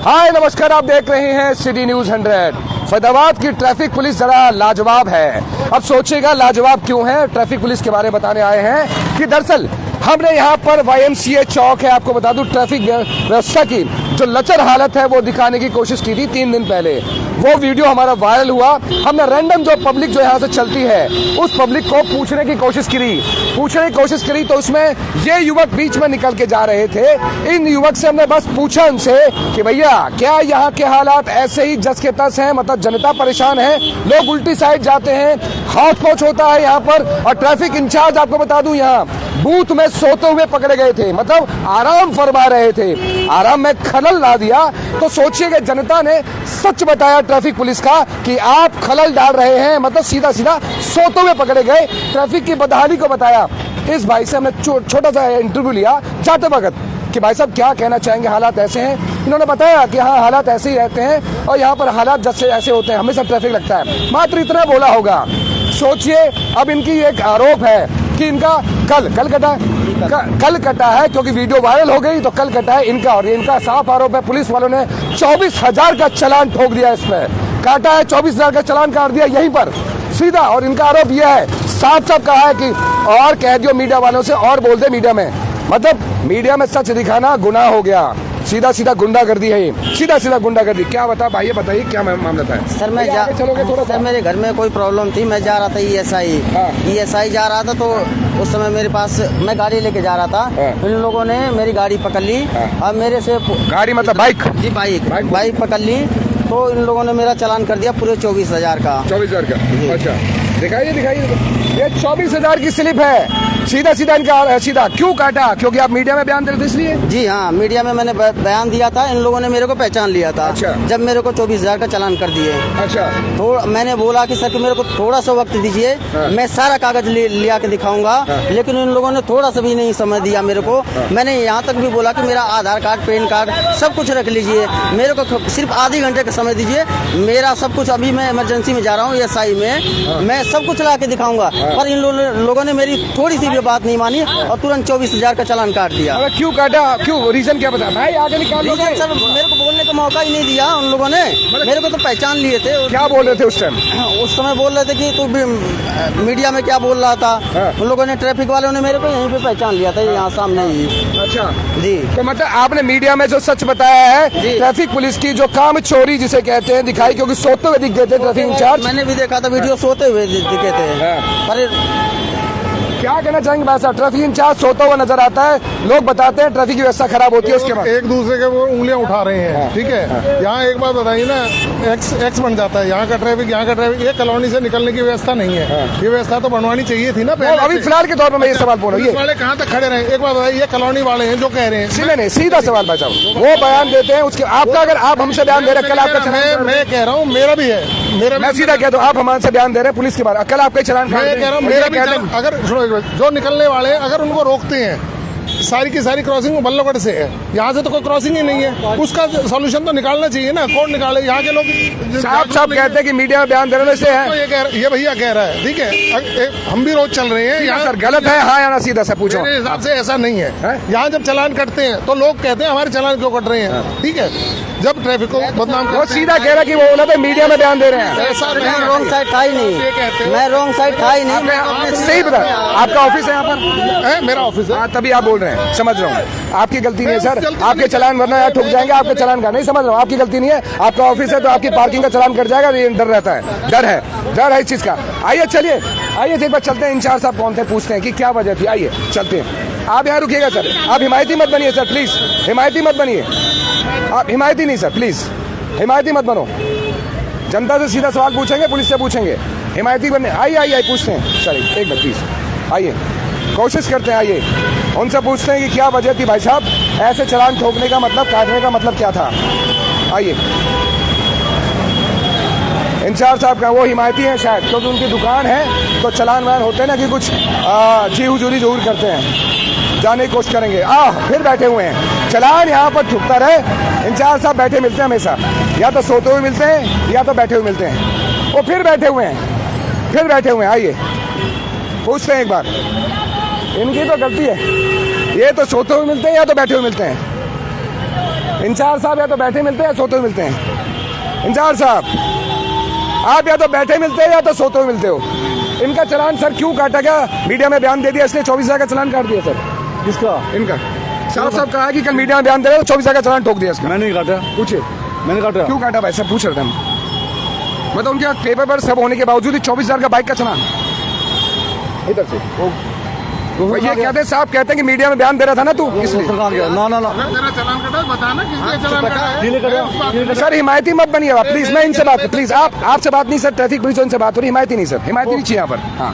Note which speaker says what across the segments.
Speaker 1: हाय नमस्कार, आप देख रहे हैं सिटी न्यूज 100। फैजाबाद की ट्रैफिक पुलिस जरा लाजवाब है। अब सोचिएगा लाजवाब क्यों है। ट्रैफिक पुलिस के बारे में बताने आए हैं कि दरअसल हमने यहाँ पर YMCA चौक है, आपको बता दूं, ट्रैफिक व्यवस्था की जो लचर हालत है वो दिखाने की कोशिश की थी 3 दिन पहले। वो वीडियो हमारा वायरल हुआ। हमने रैंडम जो पब्लिक जो यहाँ से चलती है उस पब्लिक को पूछने की कोशिश करी तो उसमें ये युवक बीच में निकल के जा रहे थे। इन युवक से हमने बस पूछा उनसे कि भैया क्या यहाँ के हालात ऐसे ही जस के तस हैं, मतलब जनता परेशान है, लोग उल्टी साइड जाते हैं, हौच पौच होता है यहाँ पर। और ट्रैफिक इंचार्ज आपको बता दूं यहाँ बूथ में सोते हुए पकड़े गए थे, मतलब आराम फरमा रहे थे, आराम में खलल ला दिया। तो सोचिए जनता ने सच बताया ट्रैफिक पुलिस का कि आप खलल डाल रहे हैं, मतलब सीधा सीधा सोते हुए पकड़े गए। ट्रैफिक की बदहाली को बताया। इस भाई से हमने छोटा सा इंटरव्यू लिया जाते वक्त कि भाई साहब क्या कहना चाहेंगे, हालात ऐसे हैं। इन्होंने बताया कि हाँ हालात ऐसे ही रहते हैं और यहाँ पर हालात जैसे ऐसे होते हैं, हमेशा ट्रैफिक लगता है, मात्र इतना बोला होगा। सोचिए अब इनकी एक आरोप है कि इनका कल कटा है क्योंकि वीडियो वायरल हो गई, तो कल कटा है इनका। और इनका साफ आरोप है पुलिस वालों ने 24,000 का चालान ठोक दिया, इसमें काटा है, 24,000 का चालान काट दिया यहीं पर सीधा। और इनका आरोप यह है, साफ साफ कहा है कि और कह दियो मीडिया वालों से, और बोल दे मीडिया में, मतलब मीडिया में सच दिखाना गुनाह हो गया। सीधा सीधा गुंडागर्दी है ये, सीधा सीधा गुंडागर्दी। क्या बता भाई, बताइए क्या मामला था।
Speaker 2: सर मैं सर मेरे घर में कोई प्रॉब्लम थी, मैं जा रहा था ESI जा रहा था, तो उस समय मेरे पास मैं गाड़ी लेके जा रहा था। इन लोगों ने मेरी गाड़ी पकड़ ली और मेरे से
Speaker 1: गाड़ी मतलब बाइक?
Speaker 2: जी बाइक पकड़ ली। तो इन लोगों ने मेरा चालान कर दिया पूरे 24,000 का।
Speaker 1: 24,000 का? अच्छा दिखाइए ये 24,000 की स्लिप है। सीधा सीधा इनका सीधा क्यों काटा? क्योंकि आप मीडिया में बयान दे रहे थे इसलिए?
Speaker 2: जी हाँ, मीडिया में मैंने बयान दिया था, इन लोगों ने मेरे को पहचान लिया था।
Speaker 1: अच्छा।
Speaker 2: जब मेरे को 24,000 का चालान कर दिए।
Speaker 1: अच्छा।
Speaker 2: तो मैंने बोला कि सर कि मेरे को थोड़ा सा वक्त दीजिए।
Speaker 1: हाँ।
Speaker 2: मैं सारा कागज लिया के दिखाऊंगा।
Speaker 1: हाँ।
Speaker 2: लेकिन इन लोगों ने थोड़ा सा भी नहीं समय दिया मेरे को।
Speaker 1: हाँ।
Speaker 2: मैंने यहाँ तक भी बोला कि मेरा आधार कार्ड, पैन कार्ड सब कुछ रख लीजिए, मेरे को सिर्फ आधे घंटे का समय दीजिए, मेरा सब कुछ, अभी मैं इमरजेंसी में जा रहा हूँ ESI में।
Speaker 1: हाँ।
Speaker 2: मैं सब कुछ ला के दिखाऊंगा। पर इन लोगों ने मेरी थोड़ी सी भी बात नहीं मानी और तुरंत 24,000 का चालान काट दिया।
Speaker 1: क्यों काटा? क्यों? रीजन क्या बता भाई? आगे निकाल लो।
Speaker 2: सर मेरे को बोलने का मौका ही नहीं दिया उन लोगों ने। मेरे को तो पहचान लिए थे।
Speaker 1: क्या बोल रहे थे उस टाइम?
Speaker 2: उस समय बोल रहे थे कि तू मीडिया में क्या बोल रहा था।
Speaker 1: हाँ।
Speaker 2: उन लोगों ने, ट्रैफिक वालों ने मेरे को यहीं पे पहचान लिया था, यहाँ सामने ही।
Speaker 1: अच्छा
Speaker 2: जी।
Speaker 1: तो मतलब आपने मीडिया में जो सच बताया है, ट्रैफिक पुलिस की जो काम चोरी जिसे कहते हैं दिखाई, क्योंकि सोते हुए दिख गए थे ट्रैफिक इंचार्ज।
Speaker 2: मैंने भी देखा था वीडियो, सोते हुए दिखे थे। पर
Speaker 1: क्या कहना चाहेंगे भाई साहब? ट्रैफिक इंचार्ज सोता हुआ नजर आता है, लोग बताते हैं ट्रैफिक की व्यवस्था खराब होती है, उसके बाद
Speaker 3: एक दूसरे के वो उंगलियां उठा रहे हैं। ठीक है, यहाँ एक बात बताइए ना, एक्स बन जाता है यहाँ का ट्रैफिक। ये कॉलोनी से निकलने की व्यवस्था नहीं है। ये व्यवस्था तो बनवानी चाहिए थी ना पहले।
Speaker 1: अभी फिलहाल के तौर पर मैं ये सवाल बोल रहा हूँ,
Speaker 3: वाले कहाँ तक खड़े रहे? एक बात बताइए, ये कॉलोनी वाले हैं जो कह रहे हैं,
Speaker 1: सीधा सवाल भाई साहब, वो बयान देते हैं उसके आपका, अगर आप हमसे बयान दे रहे हैं कल आपका चलान,
Speaker 3: मैं कह रहा हूँ मेरा भी है,
Speaker 1: मैं सीधा कह दूं, आप हमारे बयान दे रहे हैं पुलिस के बारे, कल आपका चलान,
Speaker 3: मैं कह रहा हूँ मेरा भी। अगर जो निकलने वाले हैं, अगर उनको रोकते हैं, सारी की सारी क्रॉसिंग बल्लभगढ़ से है, यहाँ से तो कोई क्रॉसिंग ही नहीं है, उसका सॉल्यूशन तो निकालना चाहिए ना। कौन निकाले? यहाँ के लोग
Speaker 1: साहब कहते हैं कि मीडिया में बयान देने से है,
Speaker 3: ये भैया कह रहा है। ठीक है, हम भी रोज चल रहे हैं यहाँ।
Speaker 1: सर गलत है? हाँ या ना? सीधा सा पूछो।
Speaker 3: मेरे हिसाब से ऐसा नहीं है। यहाँ जब चालान कटते हैं तो लोग कहते हैं हमारे चालान क्यों कट रहे हैं। ठीक है, जब ट्रैफिक को बदनाम, वो
Speaker 1: सीधा कह रहा है कि वो बोला था मीडिया में बयान दे रहे हैं।
Speaker 3: ऐसा
Speaker 2: रॉन्ग साइड था ही नहीं, मैं रॉन्ग साइड था ही नहीं।
Speaker 1: सही बता, आपका ऑफिस है यहाँ पर?
Speaker 3: मेरा ऑफिस है।
Speaker 1: तभी आप बोल रहे हैं, समझ रहा हूँ। आपकी गलती नहीं है सर, आपके चालान वरना यार ठुक जाएंगे, आपके चालान का नहीं, समझ रहा हूँ, आपकी गलती नहीं है। आपका ऑफिस है तो आपकी पार्किंग का चालान कट जाएगा, ये डर रहता है, डर है इस चीज का। आइए चलिए, आइए एक बार चलते हैं, इंचार्ज साहब कौन थे पूछते हैं कि क्या वजह थी। आइए चलते हैं। आप यहाँ रुकिएगा सर, आप हिमायती मत बनिए सर, प्लीज हिमायती मत बनिए। आप हिमायती नहीं सर, प्लीज हिमायती मत बनो। जनता से सीधा सवाल पूछेंगे, पुलिस से पूछेंगे, हिमायती बनने। आइए पूछते हैं सर, एक बार प्लीज आइए, कोशिश करते हैं। आइए उनसे पूछते हैं कि क्या वजह थी भाई साहब, ऐसे चालान ठोकने का मतलब, काटने का मतलब क्या था। आइए, इंचार्ज साहब का वो हिमायती है शायद, क्योंकि उनकी दुकान है तो चालान वान होते हैं ना कि कुछ जी हुजूरी जरूर करते हैं, जाने की कोशिश करेंगे। फिर बैठे हुए हैं, चालान यहाँ पर ठुकता रहे। इंचार्ज साहब बैठे मिलते हैं हमेशा, या तो सोते हुए मिलते हैं या तो बैठे हुए मिलते हैं। वो फिर बैठे हुए हैं, आइए पूछते हैं एक बार। इनकी तो गलती है, ये तो सोते हुए मिलते हैं या तो बैठे हुए मिलते हैं। इंचार्ज साहब या तो बैठे मिलते हैं या सोते हुए मिलते हैं। इंचार्ज साहब, आप या तो बैठे मिलते हैं या तो सोते हुए मिलते हो। इनका चलान सर क्यों काटा गया? मीडिया में बयान दे दिया इसलिए 24,000 का चलान काट दिया सर।
Speaker 4: किसका?
Speaker 1: इनका साहब कहा कि कल मीडिया में बयान दे रहे 24,000 का चलान ठोक दिया इसका।
Speaker 4: मैंने नहीं काटा।
Speaker 1: पूछिए
Speaker 4: मैंने काटा।
Speaker 1: क्यों काटा भाई साहब, पूछ रहे थे हम। मतलब उनके पेपर पर सब होने के बावजूद ही 24,000 का बाइक का चलान इधर से। ये कहते हैं साहब, कहते हैं कि मीडिया में बयान दे रहा था ना तू, इसलिए।
Speaker 4: कहाँ गया? ना ना ना
Speaker 3: तेरा चलान कटा, बताना किसने चलान कटा है।
Speaker 4: किसने कटा?
Speaker 1: सर हिमायती मत बनिए आप प्लीज। मैं इनसे बात, प्लीज आपसे बात नहीं सर, ट्रैफिक पुलिस इनसे बात हो रही, हिमायती नहीं सर, हिमायती नहीं चाहिए यहाँ पर। हाँ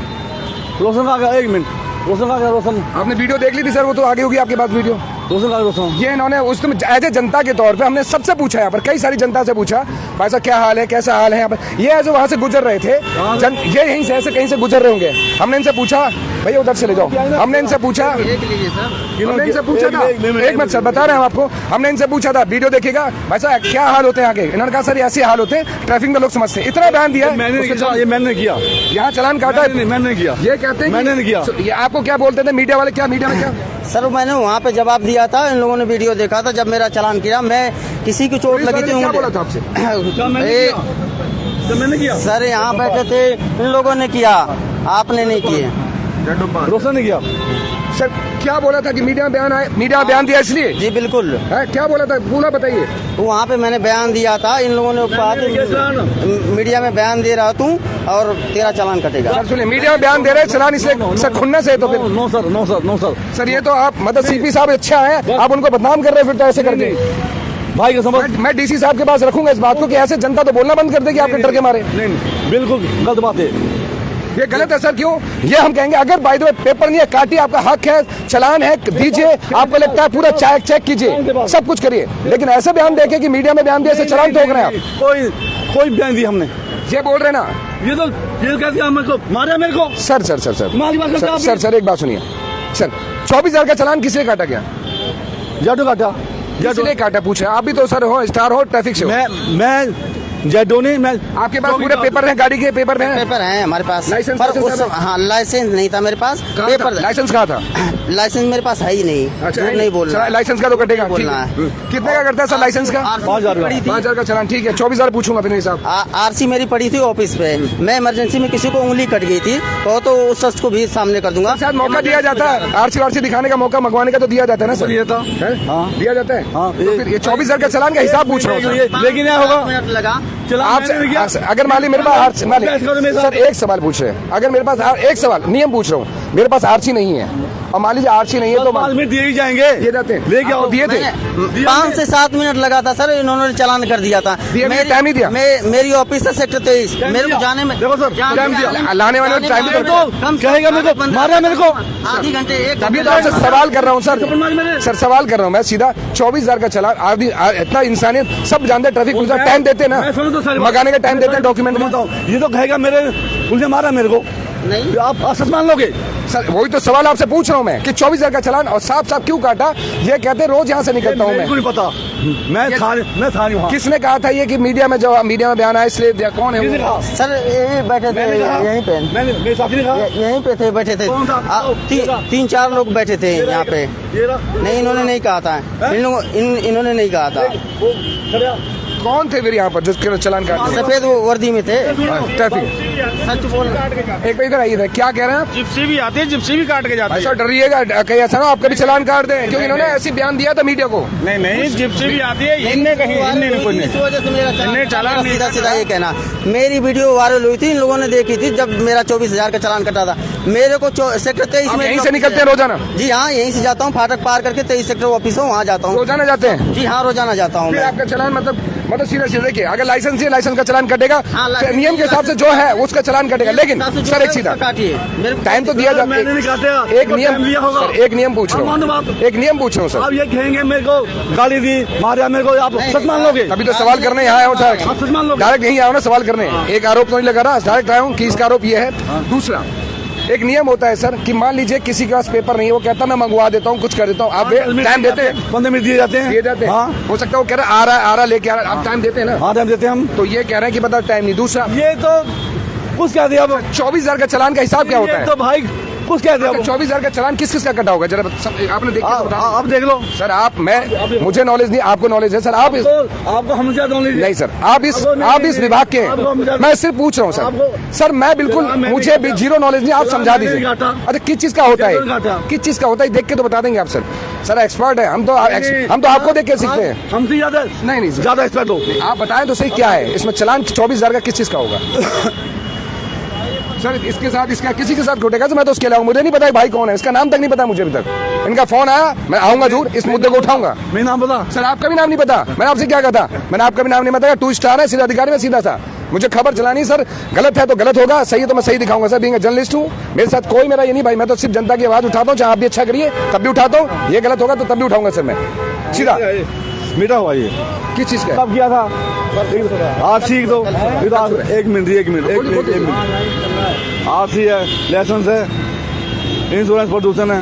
Speaker 4: रोशन कहाँ गया? एक मिनट, रोशन कहाँ गया? रोशन
Speaker 1: आपने वीडियो देख ली थी सर, वो तो आगे होगी आपके पास वीडियो।
Speaker 4: रोशन कहाँ गया? रोशन
Speaker 1: ये इन्होंने उस दिन एज ए जनता के तौर पे हमने सबसे पूछा, यहाँ पर कई सारी जनता से पूछा भाई साहब क्या हाल है, कैसा हाल है यहाँ पर। ये एज वहां से गुजर रहे थे ये यहीं से ऐसे कहीं से गुजर रहे होंगे। हमने इनसे पूछा भैया उधर चले जाओ, हमने इनसे पूछा, हमने इनसे पूछा था, एक मिनट सर बता रहे हैं हम आपको, हमने इनसे पूछा था वीडियो देखेगा भाई साहब क्या हाल होते हैं आगे। इन्होंने कहा सर ऐसे हाल होते हैं, ट्रैफिक में लोग समझते हैं। इतना बयान दिया,
Speaker 4: ये मैंने किया,
Speaker 1: यहाँ चलान काटा है,
Speaker 4: मैंने किया।
Speaker 1: ये कहते हैं
Speaker 4: मैंने नहीं किया।
Speaker 1: ये आपको क्या बोलते थे मीडिया वाले, क्या मीडिया में क्या?
Speaker 2: सर मैंने वहाँ पे जवाब दिया था, इन लोगों ने वीडियो देखा था जब मेरा चलान किया, मैं किसी की चोट लगी थी।
Speaker 1: क्या बोला था आपसे?
Speaker 4: मैंने किया
Speaker 2: सर यहाँ बैठे थे, इन लोगों ने किया, आपने नहीं किए।
Speaker 4: रोशन ने किया।
Speaker 1: सर क्या बोला था कि मीडिया में बयान आए, मीडिया में बयान दिया इसलिए?
Speaker 2: जी बिल्कुल।
Speaker 1: है क्या बोला था पूरा बताइए।
Speaker 2: तो वहाँ पे मैंने बयान दिया था, इन लोगों ने कहा कि मीडिया में बयान दे रहा तू और तेरा चालान कटेगा।
Speaker 1: सर सुनिए, मीडिया में बयान दे रहे हैं चलान इसलिए सर खुन्नस है तो फिर।
Speaker 4: No sir, no sir, no sir.
Speaker 1: Sir ये तो आप मतलब सीपी साहब अच्छा है, आप उनको बदनाम कर रहे हैं फिर तो ऐसे करके।
Speaker 4: भाई का समझ,
Speaker 1: मैं डीसी साहब के पास रखूंगा इस बात को कि ऐसे जनता तो बोलना बंद कर देगी आपके डर के मारे।
Speaker 4: नहीं बिल्कुल गलत बात है,
Speaker 1: ये गलत है सर। क्यों? ये हम कहेंगे अगर बाय द वे पेपर नहीं है काटिए, आपका हक है, चलान है दीजिए, आपको लगता है पूरा चेक कीजिए, सब कुछ करिए, लेकिन ऐसे बयान देखे कि मीडिया में बयान दिया ऐसे चलान ठोक रहे हैं आप।
Speaker 4: कोई बयान दिया हमने,
Speaker 1: ये बोल रहे हैं ना।
Speaker 4: ये तो ये क्या दिया मेरे को, मारा मेरे को।
Speaker 1: सर सर सर सर
Speaker 4: तुम्हारी बात करते
Speaker 1: सर
Speaker 4: आप
Speaker 1: सर सर एक बात सुनिए सर, 24,000 का चलान किसने काटा गया?
Speaker 4: जाटो काटा,
Speaker 1: किसने काटा पूछे? आप भी तो सर हो, स्टार हो, ट्रैफिक से हो।
Speaker 4: मैं जेडो नहीं, मैं
Speaker 1: आपके पास पूरे पेपर हैं, गाड़ी के पेपर हैं?
Speaker 2: पेपर हैं हमारे पास।
Speaker 1: लाइसेंस?
Speaker 2: पर उस हाँ लाइसेंस नहीं था मेरे पास।
Speaker 1: पेपर लाइसेंस कहाँ था?
Speaker 2: लाइसेंस मेरे पास है ही नहीं।
Speaker 1: अच्छा
Speaker 2: झूठ नहीं बोलना,
Speaker 1: लाइसेंस का तो कटेगा,
Speaker 2: बोलना है।
Speaker 1: कितने का करता है सर लाइसेंस का? 5,000 का चलान, ठीक है 24,000 पूछूंगा फिर साहब।
Speaker 2: आरसी मेरी पड़ी थी ऑफिस पे, मैं इमरजेंसी में किसी को उंगली कट गई थी तो उस शख्स को भी सामने कर दूंगा।
Speaker 1: शायद मौका दिया जाता है, आरसी दिखाने का मौका मंगवाने का तो दिया जाता है ना सर?
Speaker 4: ये था
Speaker 1: हाँ दिया जाता है।
Speaker 4: हाँ।
Speaker 1: तो फिर ये 24,000 का चलान का हिसाब पूछ रहा हूँ सर।
Speaker 4: लेकिन क्या होगा,
Speaker 2: मिनट लगा।
Speaker 1: आपसे अगर मान ली मेरे पास सर एक सवाल पूछ रहे हैं, अगर मेरे पास एक सवाल नियम पूछ रहा हूँ, मेरे पास आरसी नहीं है और मान लीजिए आरसी नहीं है तो
Speaker 4: 5 मिनट दिए ही जाएंगे,
Speaker 1: दिए जाते हैं।
Speaker 4: लेके आओ।
Speaker 1: दिए थे
Speaker 2: 5 से 7 मिनट लगा था सर, इन्होंने चालान कर दिया था।
Speaker 1: टाइम नहीं दिया।
Speaker 2: मेरी ऑफिस है सेक्टर 23, मेरे को जाने में
Speaker 4: देखो सर टाइम दिया,
Speaker 1: लाने वाले टाइम
Speaker 4: कहेगा मेरे को, मारा मेरे को
Speaker 2: आधी घंटे एक
Speaker 1: तभी तो आपसे सवाल कर रहा हूँ सर सवाल कर रहा हूँ मैं सीधा। 24,000 का चलान, आदमी इतना इंसानियत सब जानते हैं, ट्रैफिक पुलिस टाइम देते हैं ना, मंगाने का टाइम देते हैं डॉक्यूमेंट में।
Speaker 4: ये तो कहेगा मेरे पुलिस ने मारा मेरे को,
Speaker 2: नहीं
Speaker 4: आप सच मान लोगे?
Speaker 1: सर वही तो सवाल आपसे पूछ रहा हूँ मैं कि 24,000 का चलान और साफ क्यों काटा? ये कहते हैं रोज यहाँ से निकलता हूँ मैं।
Speaker 4: नहीं पता, मैं था नहीं वहाँ।
Speaker 1: किसने कहा था ये कि मीडिया में बयान आया इसलिए दिया? कौन है वो?
Speaker 2: सर यही बैठे थे, यहीं पे
Speaker 4: मेरे साथी ने कहा,
Speaker 2: यहीं पे थे, बैठे थे 3-4 लोग बैठे थे यहाँ पे। नहीं इन्होंने नहीं कहा था, इन्होंने नहीं कहा था।
Speaker 1: कौन थे फिर यहाँ पर जो चलान काट?
Speaker 2: सफेद वर्दी में थे।
Speaker 1: ट्रैफिक
Speaker 2: सच बोल
Speaker 1: एक बार इधर आइए था, क्या कह रहे हैं आप?
Speaker 5: जिप्सी भी आती है, जिप्सी भी काट के जाती है।
Speaker 1: ऐसा डरिएगा कहीं ऐसा ना आपका भी चलान काट दें, क्योंकि इन्होंने ऐसी बयान दिया था मीडिया को।
Speaker 5: नहीं नहीं जिप्सी भी आती है, इनने कहीं इनने कोई
Speaker 2: इस
Speaker 5: नहीं।
Speaker 2: वजह से मेरा
Speaker 5: इन्हें चालान नहीं
Speaker 2: सीधा ये कहना। मेरी वीडियो वायरल हुई थी, इन लोगों ने देखी थी जब मेरा 24,000 का चालान कटा था। मेरे को सेक्टर 23 में
Speaker 1: यहीं से निकलते हैं रोजाना?
Speaker 2: जी हाँ, यहीं से जाता हूँ, फाटक पार करके 23 सेक्टर ऑफिस है, वहाँ जाता हूँ।
Speaker 1: रोजाना जाते हैं?
Speaker 2: जी हाँ रोजाना जाता हूँ
Speaker 1: फिर
Speaker 2: मैं।
Speaker 1: आपका चलान मतलब सीधा देखिए, अगर लाइसेंस है लाइसेंस का चलान कटेगा,
Speaker 2: लाइसेंस
Speaker 1: नियम के हिसाब से जो है उसका चलान कटेगा। लेकिन सर एक सीधा टाइम तो दिया जाता है, एक नियम सर, एक नियम पूछ रहा हूँ, एक नियम पूछ रहा हूँ सर।
Speaker 4: आप ये कहेंगे मेरे को गाली दी, मारा मेरे को, आप सच मान लोगे?
Speaker 1: अभी तो सवाल करने यहाँ आया हूँ
Speaker 4: आप सच मान लोगे?
Speaker 1: डायरेक्ट यहीं आया हूँ ना सवाल करने, एक आरोप तो नहीं लगा रहा, डायरेक्ट आया हूँ कि इसका आरोप ये है। दूसरा एक नियम होता है सर कि मान लीजिए किसी के पास पेपर नहीं है, वो कहता मैं मंगवा देता हूँ, कुछ कर देता हूँ, आप टाइम देते हैं?
Speaker 4: 15 मिनट दिए जाते हैं।
Speaker 1: दिए जाते हैं।
Speaker 4: हाँ।
Speaker 1: हो सकता है वो कह रहा है आ रहा लेके आ रहा, आप टाइम देते हैं ना?
Speaker 4: हाँ टाइम देते हैं हम।
Speaker 1: तो ये कह रहे हैं कि बता टाइम नहीं। दूसरा
Speaker 4: ये तो कुछ क्या दिया,
Speaker 1: 24,000 का चलान का हिसाब क्या होता है?
Speaker 4: तो भाई कुछ कहते हैं
Speaker 1: 24,000 का चालान किस किस का कटा होगा जरा आपने देखा तो बताओ।
Speaker 4: आप देख लो
Speaker 1: सर मुझे नॉलेज नहीं, आपको नॉलेज है सर।
Speaker 4: आपको हमसे ज्यादा नॉलेज
Speaker 1: नहीं सर, आप इस विभाग के हैं। मैं सिर्फ पूछ रहा हूँ सर मैं बिल्कुल मुझे भी जीरो नॉलेज नहीं, आप समझा दीजिए। अच्छा किस चीज का होता है, किस चीज का होता है देख के तो बता देंगे आप सर। सर एक्सपर्ट है, हम तो आपको देख के सीखते हैं।
Speaker 4: हमसे ज्यादा
Speaker 1: नहीं
Speaker 4: ज्यादा एक्सपर्ट हो
Speaker 1: आप बताएं तो सही क्या है इसमें चालान 24,000 का किस चीज का होगा। सर इसके साथ इसका किसी के साथ घटेगा तो मैं तो उसके अलावा मुझे नहीं पता भाई कौन है, इसका नाम तक नहीं पता मुझे अभी तक। इनका फोन आया, मैं आऊंगा जरूर, इस मुद्दे को उठाऊंगा।
Speaker 4: मेरा नाम पता
Speaker 1: सर, आपका भी नाम नहीं पता। मैंने आपसे क्या कहा था, मैंने आपका भी नाम नहीं बताया। 2 स्टार है, सीधा अधिकारी में सीधा सा मुझे खबर चलानी सर। गलत है तो गलत होगा, सही है तो मैं सही दिखाऊंगा सर। बीइंग जर्नलिस्ट हूँ, मेरे साथ कोई मेरा ये नहीं भाई, मैं तो सिर्फ जनता की आवाज उठाता हूँ। चाहे आप भी अच्छा करिए तब भी उठाता हूँ, ये गलत होगा तो तब भी उठाऊंगा सर मैं सीधा।
Speaker 4: मीठा हुआ ये
Speaker 1: किस चीज का
Speaker 4: कब किया था आज सीख दो। एक मिनट आरसी है, लाइसेंस है, इंश्योरेंस प्रदूषण है,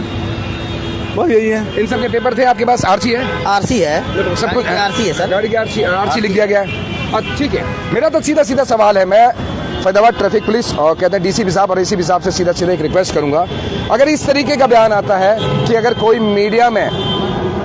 Speaker 4: बस यही है।
Speaker 1: इन सब के पेपर थे आपके पास? आरसी है?
Speaker 2: आरसी है,
Speaker 1: सब कुछ
Speaker 2: आरसी है सर।
Speaker 1: गाड़ी की आरसी लिख दिया गया है। ठीक है, मेरा तो सीधा सीधा सवाल है, मैं फैजाबाद ट्रैफिक पुलिस और कहते हैं डीसीपी साहब और एसीपी साहब से सीधा सीधा एक रिक्वेस्ट करूंगा। अगर इस तरीके का बयान आता है कि अगर कोई मीडिया में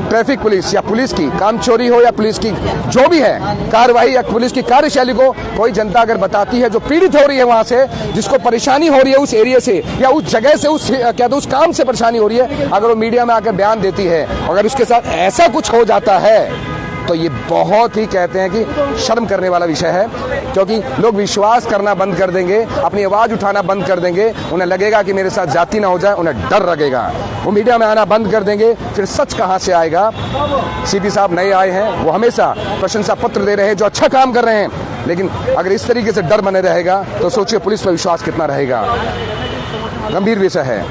Speaker 1: ट्रैफिक पुलिस या पुलिस की काम चोरी हो या पुलिस की जो भी है कार्रवाई या पुलिस की कार्यशैली को कोई जनता अगर बताती है जो पीड़ित हो रही है वहां से, जिसको परेशानी हो रही है उस एरिया से या उस जगह से, उस काम से परेशानी हो रही है, अगर वो मीडिया में आकर बयान देती है, अगर उसके साथ ऐसा कुछ हो जाता है तो ये बहुत ही कहते हैं कि शर्म करने वाला विषय है। क्योंकि लोग विश्वास करना बंद कर देंगे, अपनी आवाज उठाना बंद कर देंगे, उन्हें लगेगा कि मेरे साथ जाति ना हो जाए, उन्हें डर लगेगा, वो मीडिया में आना बंद कर देंगे। फिर सच कहां से आएगा। सीपी साहब नए आए हैं, वो हमेशा प्रशंसा पत्र दे रहे हैं, जो अच्छा काम कर रहे हैं, लेकिन अगर इस तरीके से डर बने रहेगा तो सोचिए पुलिस पर विश्वास कितना रहेगा। गंभीर विषय है।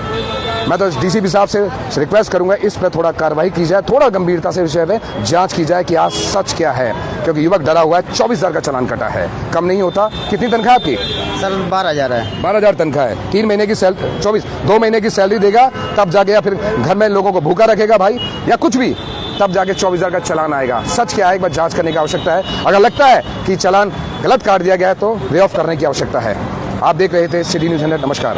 Speaker 1: मैं तो डीसीपी साहब से रिक्वेस्ट करूंगा इस पर थोड़ा कार्रवाई की जाए, थोड़ा गंभीरता से विषय पे जांच की जाए कि आज सच क्या है। क्योंकि युवक डरा हुआ है, 24,000 का चालान कटा है, कम नहीं होता। कितनी तनख्वाह आपकी?
Speaker 2: सर 12,000 है।
Speaker 1: 12,000 तनख्वाह है। 3 महीने की 2 महीने की सैलरी देगा तब जाके, या फिर घर में लोगों को भूखा रखेगा भाई या कुछ भी, तब जाके 24,000 का चालान आएगा। सच क्या है एक बार जांच करने की आवश्यकता है। अगर लगता है कि चालान गलत काट दिया गया है तो वे ऑफ करने की आवश्यकता है। आप देख रहे थे सिटी न्यूज़ 100। नमस्कार।